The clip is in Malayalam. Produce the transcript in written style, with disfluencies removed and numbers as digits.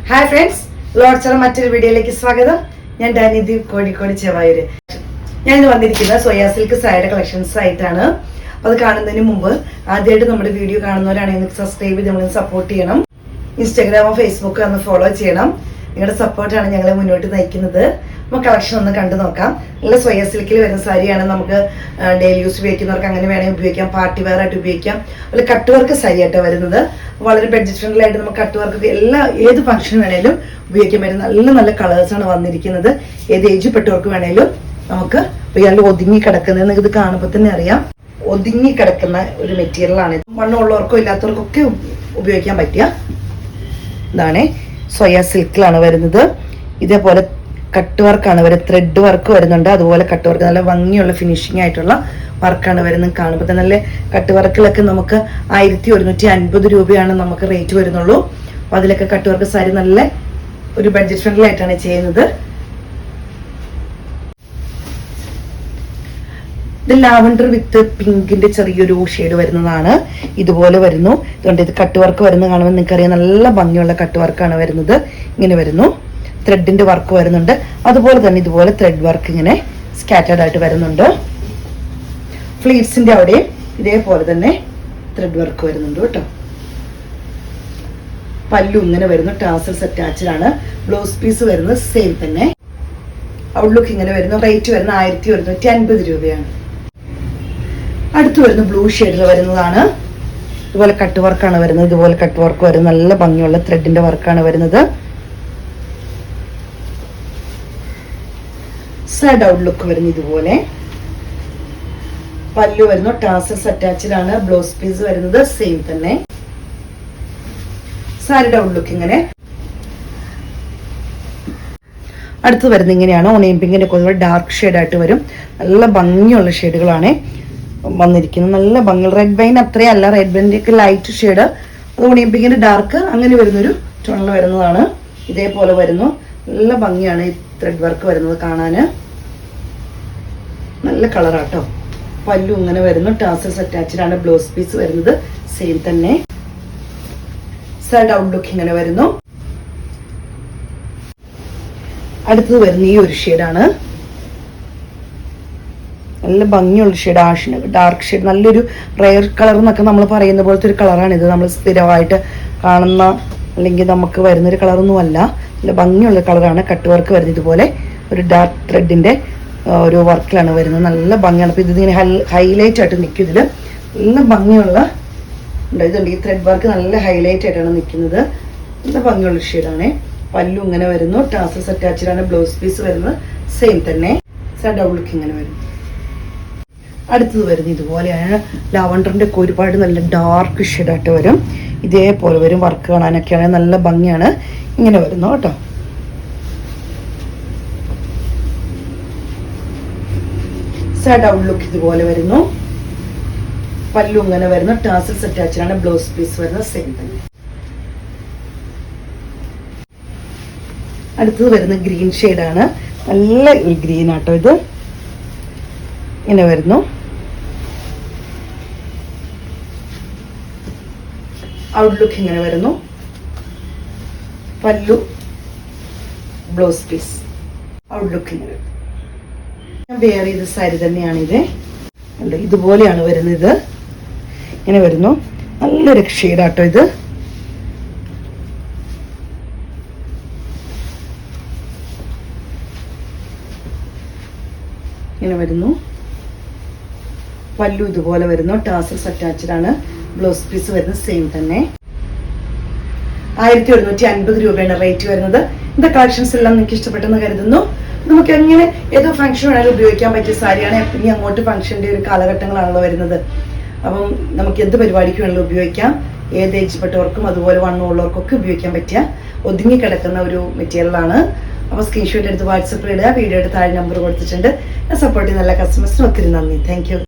ഹായ് ഫ്രണ്ട്സ്, ലോഡ്സറ മറ്റൊരു വീഡിയോയിലേക്ക് സ്വാഗതം. ഞാൻ ഡാനിദി, കോഴിക്കോട് ചെവായൂര്. ഞാനിന്ന് വന്നിരിക്കുന്നത് സോയാ സിൽക്ക് സാരിയുടെ കളക്ഷൻസ് ആയിട്ടാണ്. അത് കാണുന്നതിന് മുമ്പ് ആദ്യമായിട്ട് നമ്മുടെ വീഡിയോ കാണുന്നവരാണെങ്കിൽ സബ്സ്ക്രൈബ് ചെയ്ത് നമ്മളെ സപ്പോർട്ട് ചെയ്യണം. ഇൻസ്റ്റാഗ്രാമോ ഫേസ്ബുക്കോ ഒന്ന് ഫോളോ ചെയ്യണം. നിങ്ങളുടെ സപ്പോർട്ടാണ് ഞങ്ങളെ മുന്നോട്ട് നയിക്കുന്നത്. നമുക്ക് കളക്ഷൻ ഒന്ന് കണ്ടു നോക്കാം. നല്ല സോയാ സിൽക്കിൽ വരുന്ന സാരിയാണ്. നമുക്ക് ഡെയിലി യൂസ് ഉപയോഗിക്കുന്നവർക്ക് അങ്ങനെ വേണമെങ്കിൽ ഉപയോഗിക്കാം, പാർട്ടി വെയർ ആയിട്ട് ഉപയോഗിക്കാം. അതുപോലെ കട്ട് വർക്ക് സാരിയായിട്ടാണ് വരുന്നത്. വളരെ ബഡ്ജറ്റ് ഫ്രണ്ട്ലി ആയിട്ട് നമുക്ക് കട്ട് വർക്ക് ഏത് ഫംഗ്ഷൻ വേണേലും ഉപയോഗിക്കാൻ പറ്റും. നല്ല നല്ല കളേഴ്സാണ് വന്നിരിക്കുന്നത്. ഏത് ഏജ് പെട്ടവർക്ക് വേണേലും നമുക്ക് ഇയാളുടെ ഒതുങ്ങി കിടക്കുന്നത് നിങ്ങൾക്ക് ഇത് കാണുമ്പോൾ തന്നെ അറിയാം. ഒതുങ്ങി കിടക്കുന്ന ഒരു മെറ്റീരിയലാണ്. മണ്ണുള്ളവർക്കോ ഇല്ലാത്തവർക്കൊക്കെ ഉപയോഗിക്കാൻ പറ്റിയ ഇതാണ്. സോയാ സിൽക്കിലാണ് വരുന്നത്. ഇതേപോലെ കട്ട് വർക്കാണ് വരുന്നത്. ത്രെഡ് വർക്ക് വരുന്നുണ്ട്. അതുപോലെ കട്ട് വർക്ക് നല്ല ഭംഗിയുള്ള ഫിനിഷിംഗ് ആയിട്ടുള്ള വർക്കാണ് വരുന്നത്. കാണുമ്പോൾ തന്നെ നല്ല കട്ട് വർക്കിലൊക്കെ നമുക്ക് 1150 രൂപയാണ് നമുക്ക് റേറ്റ് വരുന്നുള്ളൂ. അപ്പോൾ അതിലൊക്കെ കട്ട് വർക്ക് സാരി നല്ല ഒരു ബഡ്ജറ്റ് ഫ്രണ്ട്ലി ആയിട്ടാണ് ചെയ്യുന്നത്. ഇത് ലാവൻഡർ വിത്ത് പിങ്കിന്റെ ചെറിയൊരു ഷെയ്ഡ് വരുന്നതാണ്. ഇതുപോലെ വരുന്നു. ഇതുകൊണ്ട് ഇത് കട്ട് വർക്ക് വരുന്നത് കാണുമ്പോൾ നിങ്ങൾക്കറിയാം, നല്ല ഭംഗിയുള്ള കട്ട് വർക്കാണ് വരുന്നത്. ഇങ്ങനെ വരുന്നു. ത്രെഡിന്റെ വർക്ക് വരുന്നുണ്ട്. അതുപോലെ തന്നെ ഇതുപോലെ ത്രെഡ് വർക്ക് ഇങ്ങനെ സ്കാറ്റേർഡ് ആയിട്ട് വരുന്നുണ്ട്. ഫ്ലീറ്റ്സിന്റെ അവിടെ ഇതേപോലെ തന്നെ ത്രെഡ് വർക്ക് വരുന്നുണ്ട് കേട്ടോ. പല്ലു ഇങ്ങനെ വരുന്നു. ടാസൽസ് അറ്റാച്ച്ഡ് ആണ്. ബ്ലൗസ് പീസ് വരുന്നത് സെയിം തന്നെ. ഔട്ട്ലുക്ക് ഇങ്ങനെ വരുന്നു. റേറ്റ് വരുന്നത് 1150 രൂപയാണ്. അടുത്ത് വരുന്ന ബ്ലൂ ഷെയ്ഡിൽ വരുന്നതാണ്. ഇതുപോലെ കട്ട് വർക്കാണ് വരുന്നത്. ഇതുപോലെ കട്ട് വർക്ക് വരുന്നത്. നല്ല ഭംഗിയുള്ള ത്രെഡിന്റെ വർക്കാണ് വരുന്നത്. സൈഡ് ഔട്ട്ലുക്ക് വരുന്നു. ഇതുപോലെ പല്ലു വരുന്നു. ടാസൽസ് അറ്റാച്ച്ഡ് ആണ്. ബ്ലൗസ് പീസ് വരുന്നത് സെയിം തന്നെ. സാരിയുടെ ഔട്ട്ലുക്ക് ഇങ്ങനെ. അടുത്ത് വരുന്നത് ഇങ്ങനെയാണ്. ഓണിയൻ പിങ്കിന്റെ കുറച്ചുകൂടെ ഡാർക്ക് ഷെയ്ഡ് ആയിട്ട് വരും. നല്ല ഭംഗിയുള്ള ഷെയ്ഡുകളാണ് വന്നിരിക്കുന്നത്. നല്ല ഭംഗി. റെഡ് വൈൻ അത്രയല്ല, റെഡ് വൈൻ്റെ ഒക്കെ ലൈറ്റ് ഷെയ്ഡ്, അത് ഓണിയൻ പിങ്കിന്റെ ഡാർക്ക് അങ്ങനെ വരുന്നൊരു ടോണിൽ വരുന്നതാണ്. ഇതേപോലെ വരുന്നു. നല്ല ഭംഗിയാണ് ഈ ത്രെഡ് വർക്ക് വരുന്നത് കാണാൻ. നല്ല കളറാട്ടോ. പല്ലു ഇങ്ങനെ വരുന്നു. ടാസൽസ് അറ്റാച്ച്ഡ് ആണ്. ബ്ലൗസ് പീസ് വരുന്നത് സെയിം തന്നെ. സൈഡ് ഔട്ട്ലുക്ക് ഇങ്ങനെ വരുന്നു. അടുത്തത് വരുന്ന ഈ ഒരു ഷെയ്ഡാണ്. നല്ല ഭംഗിയുള്ള ഷെയ്ഡ്. ആഷിന് ഡാർക്ക് ഷെയ്ഡ്, നല്ലൊരു റെയർ കളർ എന്നൊക്കെ നമ്മൾ പറയുന്ന പോലത്തെ ഒരു കളറാണ് ഇത്. നമ്മൾ സ്ഥിരമായിട്ട് കാണുന്ന അല്ലെങ്കിൽ നമുക്ക് വരുന്നൊരു കളറൊന്നും അല്ല. നല്ല ഭംഗിയുള്ള കളറാണ്. കട്ട് വർക്ക് വരുന്നത് ഇതുപോലെ ഒരു ഡാർക്ക് ത്രെഡിന്റെ ഒരു വർക്കിലാണ് വരുന്നത്. നല്ല ഭംഗിയാണ്. അപ്പോൾ ഇതിങ്ങനെ ഹൈലൈറ്റ് ആയിട്ട് നിൽക്കും. ഇതിൽ നല്ല ഭംഗിയുള്ള ഇതുണ്ട്. ഈ ത്രെഡ് വർക്ക് നല്ല ഹൈലൈറ്റ് ആയിട്ടാണ് നിൽക്കുന്നത്. നല്ല ഭംഗിയുള്ള ഷെയ്ഡാണ്. പല്ലു ഇങ്ങനെ വരുന്നു. ടാസൽസ് അറ്റാച്ച്ഡ് ആണ്. ബ്ലൗസ് പീസ് വരുന്നത് സെയിം തന്നെ. സൈഡ് ഔട്ട്ലുക്ക് ഇങ്ങനെ വരും. അടുത്തത് വരുന്നത് ഇതുപോലെയാണ്. ലാവണ്ടറിന്റെ ഒക്കെ ഒരുപാട് നല്ല ഡാർക്ക് ഷെയ്ഡായിട്ട് വരും. ഇതേപോലെ വരും. വർക്ക് കാണാനൊക്കെയാണ് നല്ല ഭംഗിയാണ്. ഇങ്ങനെ വരുന്നു കേട്ടോ. സൈഡ് ഔട്ട്ലുക്ക് ഇതുപോലെ വരുന്നു. പല്ലു ഇങ്ങനെ വരുന്നു. ടാസൽസ് അറ്റാച്ച്ഡ് ആണ്. ബ്ലൗസ് പീസ് വരുന്നത് സെയിം തന്നെ. അടുത്തത് വരുന്ന ഗ്രീൻ ഷെയ്ഡാണ്. നല്ല ഗ്രീൻ ആട്ടോ ഇത്. ഇങ്ങനെ വരുന്നു. ഔട്ട്ലുക്ക് ഇങ്ങനെ വരുന്നു. പല്ലു, ബ്ലൗസ് പീസ്, ഔട്ട്ലുക്ക് ഇങ്ങനെ. ഞാൻ വെയർ ചെയ്ത സാരി തന്നെയാണിത്. ഇതുപോലെയാണ് വരുന്നത്. ഇങ്ങനെ വരുന്നു. നല്ലൊരു ഷെയ്ഡാട്ടോ ഇത്. ഇങ്ങനെ വരുന്നു. പല്ലു ഇതുപോലെ വരുന്നു. ടാസൽസ് അറ്റാച്ച്ഡ് ആണ്. ബ്ലൗസ് പീസ് വരുന്നത് സെയിം തന്നെ. 1150 രൂപയാണ് റേറ്റ് വരുന്നത്. இந்த കളക്ഷൻസ് എല്ലാം നിങ്ങൾക്ക് ഇഷ്ടപ്പെട്ടെന്ന് കരുതുന്നു. നമുക്ക് എങ്ങനെ ഏതോ ഫംഗ്ഷൻ വേണമെങ്കിലും ഉപയോഗിക്കാൻ പറ്റിയ സാരിയാണ്. ഇനി അങ്ങോട്ട് ഫംഗ്ഷന്റെ ഒരു കാലഘട്ടങ്ങളാണല്ലോ വരുന്നത്. അപ്പം നമുക്ക് എന്ത് പരിപാടിക്ക് വേണമെങ്കിലും ഉപയോഗിക്കാം. ഏത് ഏജ്പ്പെട്ടവർക്കും അതുപോലെ വണ്ണമുള്ളവർക്കൊക്കെ ഉപയോഗിക്കാൻ പറ്റിയ ഒതുങ്ങി കിടക്കുന്ന ഒരു മെറ്റീരിയലാണ്. അപ്പോൾ സ്ക്രീൻഷോട്ട് എടുത്ത് വാട്സപ്പിൽ ഇടുക. വീഡിയോയുടെ താഴെ നമ്പർ കൊടുത്തിട്ടുണ്ട്. സപ്പോർട്ട് ചെയ്യുന്ന എല്ലാ കസ്റ്റമേഴ്സിനും ഒത്തിരി നന്ദി. Thank you.